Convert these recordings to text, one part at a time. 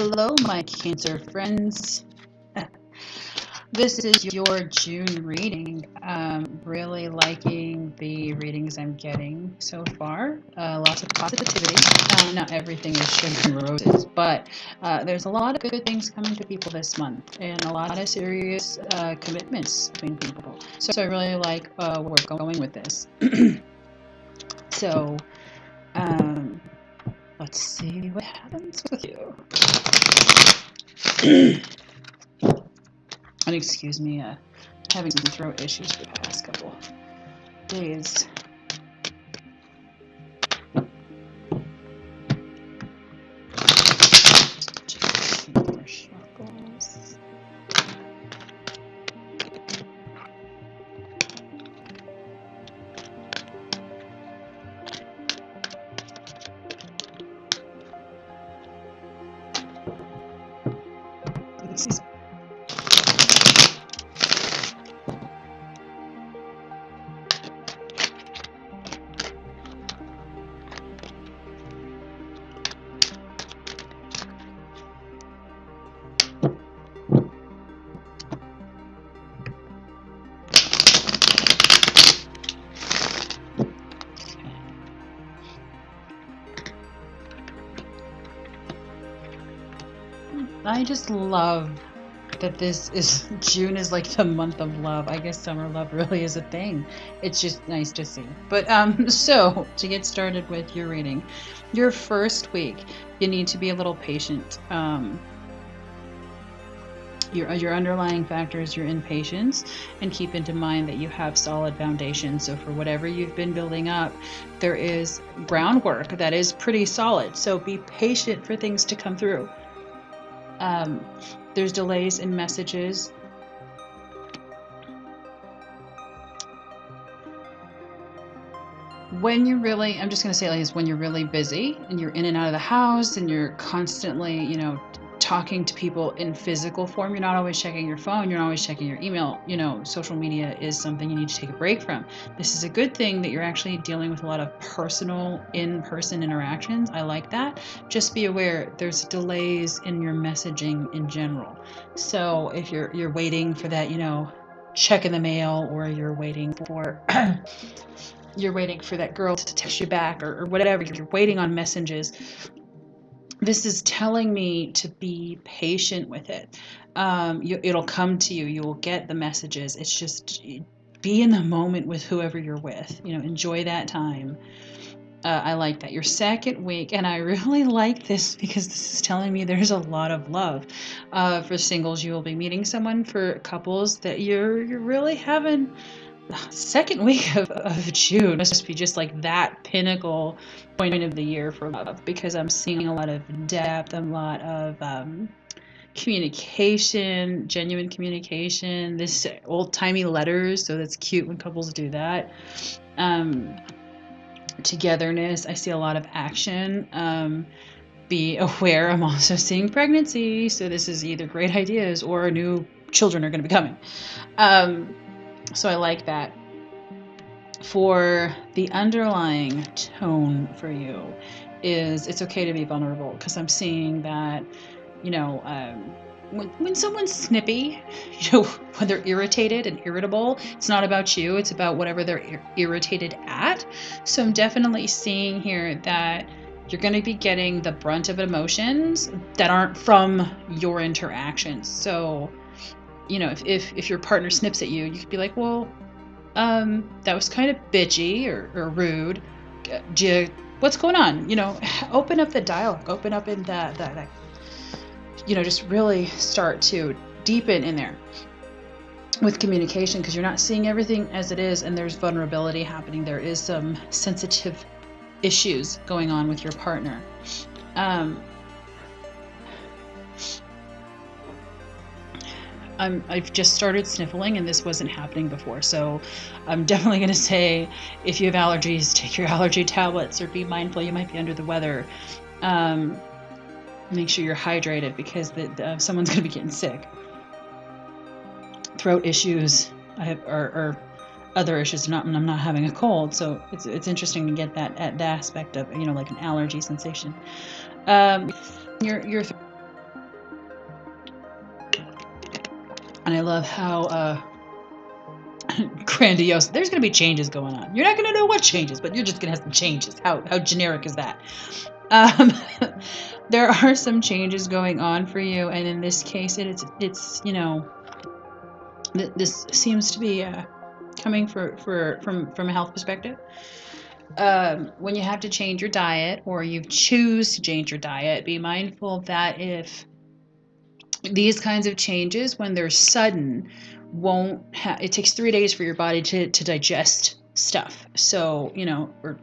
Hello, my Cancer friends. This is your June reading. Really liking the readings I'm getting so far. Lots of positivity. Not everything is sugar and roses, but there's a lot of good things coming to people this month, and a lot of serious commitments between people. So I really like where we're going with this. So let's see what happens with you. And excuse me, having some throat issues for the past couple days. Just more shuffles. I just love that this is June is like the month of love. I guess summer love really is a thing. It's just nice to see. But so to get started with your reading, your first week, you need to be a little patient. Your underlying factors, your impatience, and keep into mind that you have solid foundation. So for whatever you've been building up, there is groundwork that is pretty solid. So be patient for things to come through. There's delays in messages. When you're really, I'm just going to say it like this, when you're really busy and you're in and out of the house and you're constantly, talking to people in physical form, you're not always checking your phone, you're not always checking your email, social media is something you need to take a break from. This is a good thing that you're actually dealing with a lot of personal, in-person interactions. I like that. Just be aware there's delays in your messaging in general. So if you're waiting for that, check in the mail, or you're waiting for you're waiting for that girl to text you back, or whatever, you're waiting on messages. This is telling me to be patient with it. It'll come to you. You will get the messages. It's just be in the moment with whoever you're with. Enjoy that time. I like that. Your second week, and I really like this because this is telling me there's a lot of love. For singles, you will be meeting someone. For couples, that you're really having. Second week of June must be just like that pinnacle point of the year for love, because I'm seeing a lot of depth, a lot of communication, genuine communication, this old-timey letters, so that's cute when couples do that. Togetherness, I see a lot of action. Be aware, I'm also seeing pregnancy, so this is either great ideas or new children are going to be coming. So I like that. For the underlying tone for you is it's okay to be vulnerable, because I'm seeing that, when someone's snippy, when they're irritated and irritable, it's not about you, it's about whatever they're irritated at. So I'm definitely seeing here that you're going to be getting the brunt of emotions that aren't from your interactions. So if your partner snips at you, you could be like, well, that was kind of bitchy or rude. What's going on? Open up the dialogue, open up in that, just really start to deepen in there with communication, because you're not seeing everything as it is, and there's vulnerability happening. There is some sensitive issues going on with your partner. I've just started sniffling, and this wasn't happening before, so I'm definitely going to say, if you have allergies, take your allergy tablets, or be mindful you might be under the weather. Make sure you're hydrated, because someone's going to be getting sick. Throat issues, or other issues. I'm not having a cold, so it's interesting to get that aspect of like an allergy sensation. Your And I love how grandiose. There's going to be changes going on. You're not going to know what changes, but you're just going to have some changes. How generic is that? There are some changes going on for you, and in this case, it's this seems to be coming from a health perspective. When you have to change your diet, or you choose to change your diet, be mindful that if these kinds of changes, when they're sudden, it takes 3 days for your body to digest stuff. So, or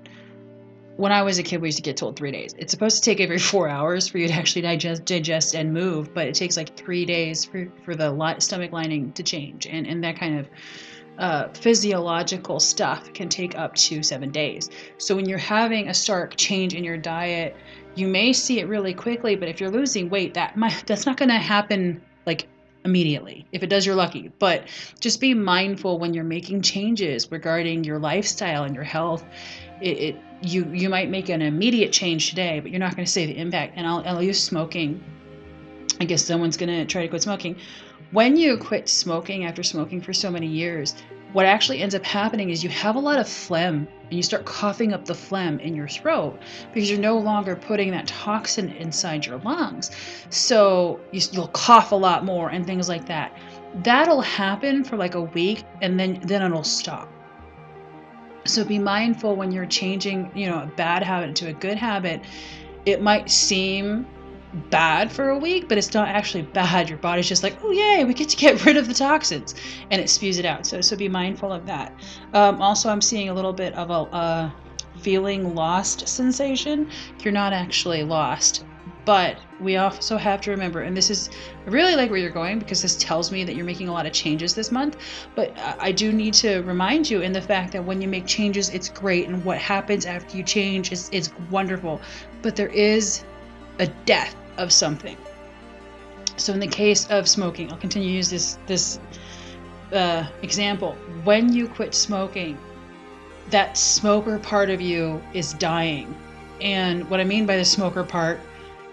when I was a kid, we used to get told 3 days. It's supposed to take every 4 hours for you to actually digest and move, but it takes like 3 days for the stomach lining to change. And that kind of physiological stuff can take up to 7 days. So when you're having a stark change in your diet, you may see it really quickly, but if you're losing weight, that's not going to happen like immediately. If it does, you're lucky. But just be mindful when you're making changes regarding your lifestyle and your health. You might make an immediate change today, but you're not going to see the impact. And I'll use smoking. I guess someone's going to try to quit smoking. When you quit smoking after smoking for so many years, what actually ends up happening is you have a lot of phlegm, and you start coughing up the phlegm in your throat because you're no longer putting that toxin inside your lungs. So you'll cough a lot more and things like that. That'll happen for like a week, and then it'll stop. So be mindful when you're changing, a bad habit into a good habit. It might seem bad for a week, but it's not actually bad. Your body's just like, oh yay, we get to get rid of the toxins, and it spews it out. So be mindful of that. Also, I'm seeing a little bit of a feeling lost sensation. You're not actually lost, but we also have to remember, and I really like where you're going, because this tells me that you're making a lot of changes this month, but I do need to remind you in the fact that when you make changes, it's great, and what happens after you change is wonderful, but there is a death of something. So in the case of smoking, I'll continue to use this example. When you quit smoking, that smoker part of you is dying. And what I mean by the smoker part,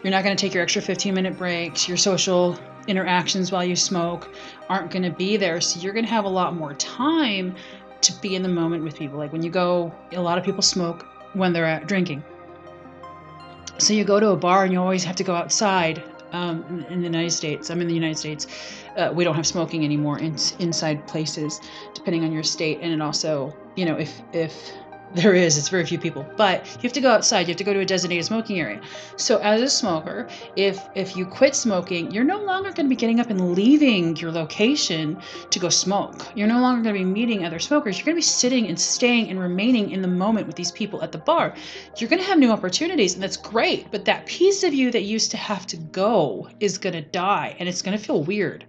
you're not going to take your extra 15-minute breaks. Your social interactions while you smoke aren't going to be there. So you're going to have a lot more time to be in the moment with people. Like when you go, a lot of people smoke when they're out drinking. So you go to a bar and you always have to go outside. In the United States, I'm in the United States, we don't have smoking anymore inside places, depending on your state. And it also, if there is, it's very few people, but you have to go outside. You have to go to a designated smoking area. So as a smoker, if you quit smoking, you're no longer going to be getting up and leaving your location to go smoke. You're no longer going to be meeting other smokers. You're going to be sitting and staying and remaining in the moment with these people at the bar. You're going to have new opportunities, and that's great. But that piece of you that used to have to go is going to die, and it's going to feel weird.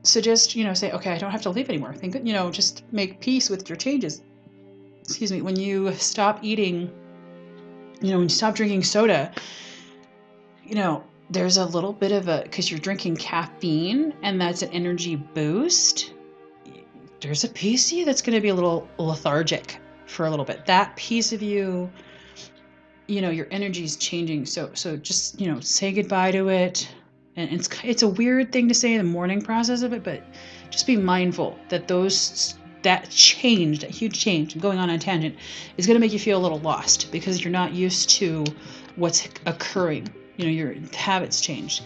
So just, say, okay, I don't have to leave anymore. Just make peace with your changes. Excuse me, when you stop eating, when you stop drinking soda, there's a little bit of because you're drinking caffeine and that's an energy boost, there's a piece of you that's going to be a little lethargic for a little bit. That piece of you, your energy is changing. So just, say goodbye to it. And it's a weird thing to say in the mourning process of it, but just be mindful that that huge change, going on a tangent, is going to make you feel a little lost because you're not used to what's occurring. Your habits changed.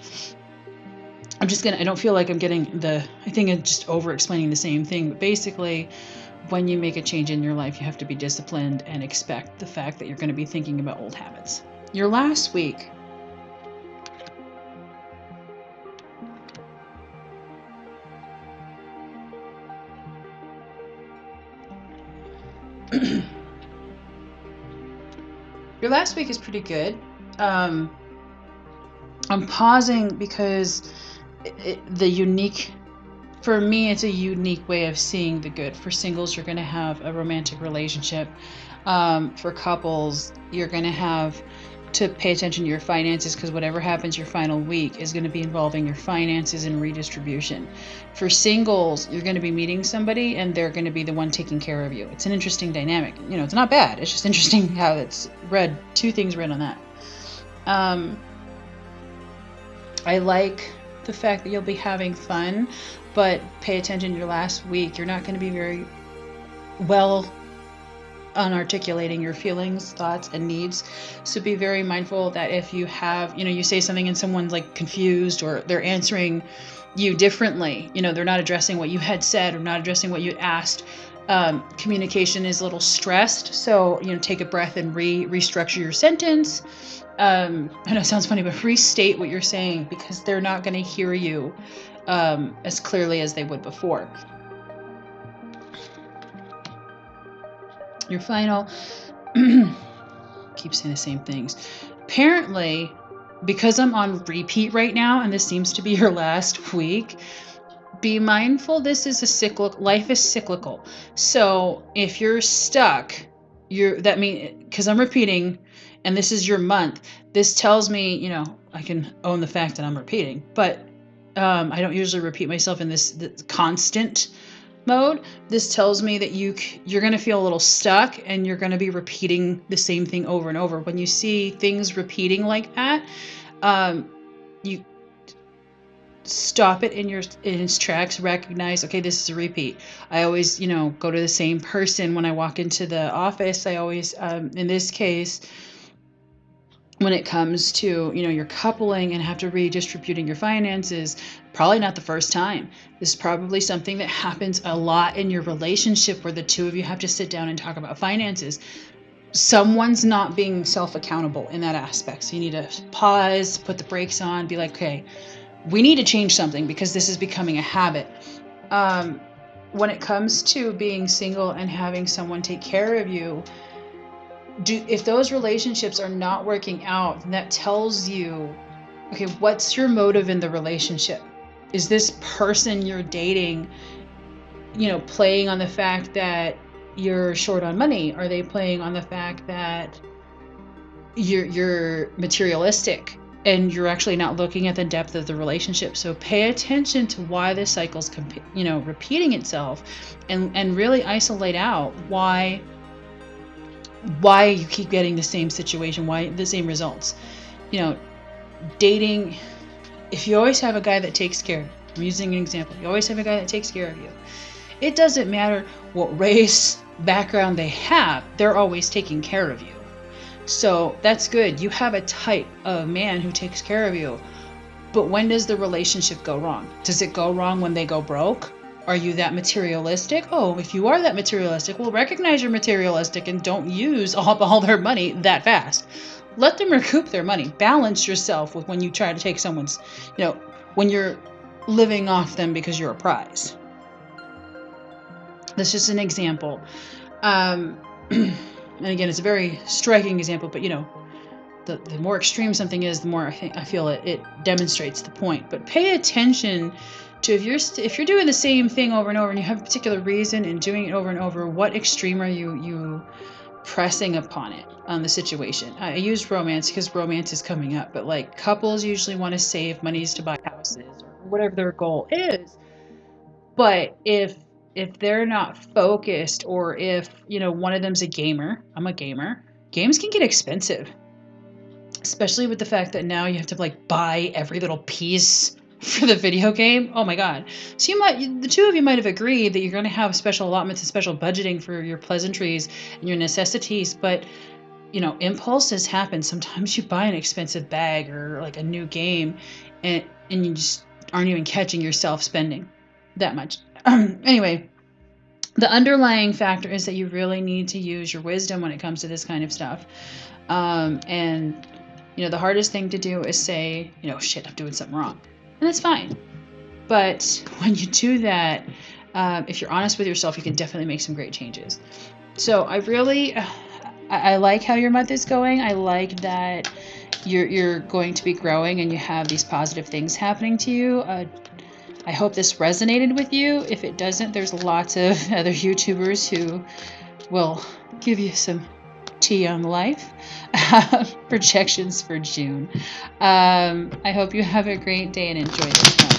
I don't feel like I'm I think I'm just over explaining the same thing, but basically when you make a change in your life, you have to be disciplined and expect the fact that you're going to be thinking about old habits. Your last week, your last week is pretty good. I'm pausing because for me, it's a unique way of seeing the good. For singles, you're going to have a romantic relationship. For couples, you're going to have to pay attention to your finances because whatever happens your final week is going to be involving your finances and redistribution. For singles, you're going to be meeting somebody and they're going to be the one taking care of you. It's an interesting dynamic. It's not bad. It's just interesting how it's read. 2 things read on that. I like the fact that you'll be having fun. but pay attention your last week. You're not going to be very well on articulating your feelings, thoughts, and needs. So be very mindful that if you have, you say something and someone's like confused or they're answering you differently, they're not addressing what you had said or not addressing what you asked. Communication is a little stressed. So, take a breath and restructure your sentence. I know it sounds funny, but restate what you're saying, because they're not going to hear you as clearly as they would before. Your final, keep saying the same things. Apparently, because I'm on repeat right now, and this seems to be your last week, be mindful. This is life is cyclical. So if you're stuck, that means, because I'm repeating, and this is your month, this tells me, I can own the fact that I'm repeating, but I don't usually repeat myself in this constant mode. This tells me that you're going to feel a little stuck, and you're going to be repeating the same thing over and over. When you see things repeating like that, you stop it in its tracks, recognize, okay, this is a repeat. I always, go to the same person when I walk into the office. I always, in this case, when it comes to, your coupling and have to redistributing your finances, probably not the first time. This is probably something that happens a lot in your relationship, where the two of you have to sit down and talk about finances. Someone's not being self-accountable in that aspect. So you need to pause, put the brakes on, be like, okay, we need to change something, because this is becoming a habit. When it comes to being single and having someone take care of you, if those relationships are not working out, then that tells you, okay, what's your motive in the relationship? Is this person you're dating, playing on the fact that you're short on money? Are they playing on the fact that you're materialistic and you're actually not looking at the depth of the relationship? So pay attention to why this cycle's repeating itself, and really isolate out why you keep getting the same situation, why the same results. Dating, if you always have a guy that takes care, I'm using an example, you always have a guy that takes care of you. It doesn't matter what race, background they have, they're always taking care of you. So that's good. You have a type of man who takes care of you. But when does the relationship go wrong? Does it go wrong when they go broke? Are you that materialistic? Oh, if you are that materialistic, well, recognize you're materialistic and don't use all their money that fast. Let them recoup their money. Balance yourself with when you try to take someone's, when you're living off them because you're a prize. That's just an example. And again, it's a very striking example, but the more extreme something is, the more I feel it demonstrates the point. But pay attention to, if you're doing the same thing over and over, and you have a particular reason in doing it over and over, what extreme are you pressing upon it, on the situation? I use romance because romance is coming up, but like couples usually want to save monies to buy houses or whatever their goal is. But if they're not focused, or if one of them's a gamer, I'm a gamer, games can get expensive, especially with the fact that now you have to buy every little piece for the video game. Oh my god. So the two of you might have agreed that you're going to have special allotments and special budgeting for your pleasantries and your necessities, but impulses happen. Sometimes you buy an expensive bag or a new game, and you just aren't even catching yourself spending that much. Anyway, the underlying factor is that you really need to use your wisdom when it comes to this kind of stuff. And the hardest thing to do is say, shit, I'm doing something wrong. And that's fine. But when you do that, if you're honest with yourself, you can definitely make some great changes. So I like how your month is going. I like that you're going to be growing and you have these positive things happening to you. I hope this resonated with you. If it doesn't, there's lots of other YouTubers who will give you some tea on life. Projections for June. I hope you have a great day and enjoy this one.